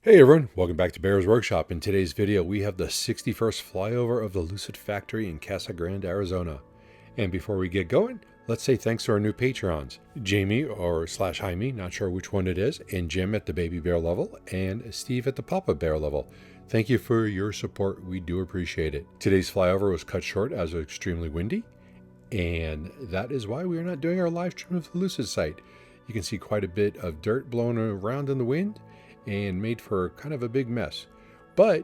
Hey everyone, welcome back to Bear's Workshop. In today's video, we have the 61st flyover of the Lucid factory in Casa Grande, Arizona. And before we get going, let's say thanks to our new Patreons, Jamie or slash Jaime, not sure which one it is, and Jim at the baby bear level, and Steve at the papa bear level. Thank you for your support. We do appreciate it. Today's flyover was cut short as it was extremely windy, and that is why we are not doing our live stream of the Lucid site. You can see quite a bit of dirt blown around in the wind and made for kind of a big mess. But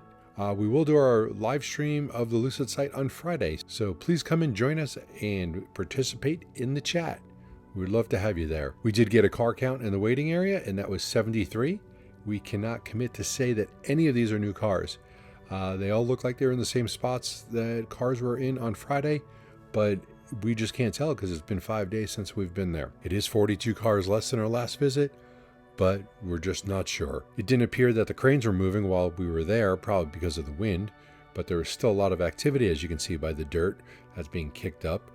we will do our live stream of the Lucid site on Friday. So please come and join us and participate in the chat. We'd love to have you there. We did get a car count in the waiting area, and that was 73. We cannot commit to say that any of these are new cars. They all look like they're in the same spots that cars were in on Friday, but we just can't tell because it's been 5 days since we've been there. It is 42 cars less than our last visit, but we're just not sure. It didn't appear that the cranes were moving while we were there, probably because of the wind, but there was still a lot of activity, as you can see by the dirt that's being kicked up.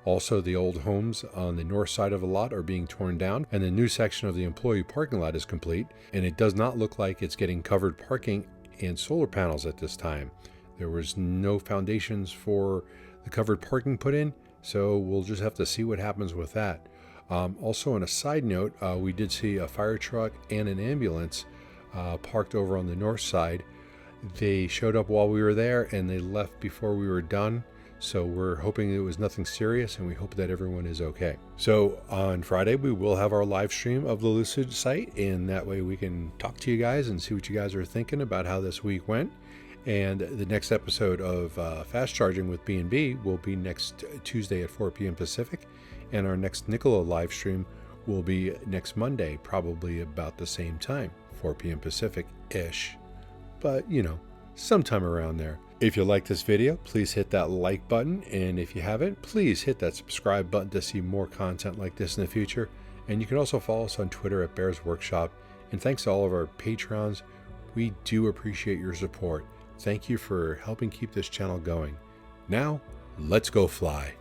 Also, the old homes on the north side of the lot are being torn down, and the new section of the employee parking lot is complete, and it does not look like it's getting covered parking and solar panels at this time. There was no foundations for the covered parking put in, so we'll just have to see what happens with that. Also, on a side note, we did see a fire truck and an ambulance parked over on the north side. They showed up while we were there and they left before we were done. So we're hoping it was nothing serious, and we hope that everyone is okay. So on Friday, we will have our live stream of the Lucid site, and that way we can talk to you guys and see what you guys are thinking about how this week went. And the next episode of Fast Charging with B&B will be next Tuesday at 4 p.m. Pacific. And our next Nikola live stream will be next Monday, probably about the same time, 4 p.m. Pacific-ish. But, you know, sometime around there. If you like this video, please hit that like button. And if you haven't, please hit that subscribe button to see more content like this in the future. And you can also follow us on Twitter at Bears Workshop. And thanks to all of our Patrons. We do appreciate your support. Thank you for helping keep this channel going. Now, let's go fly.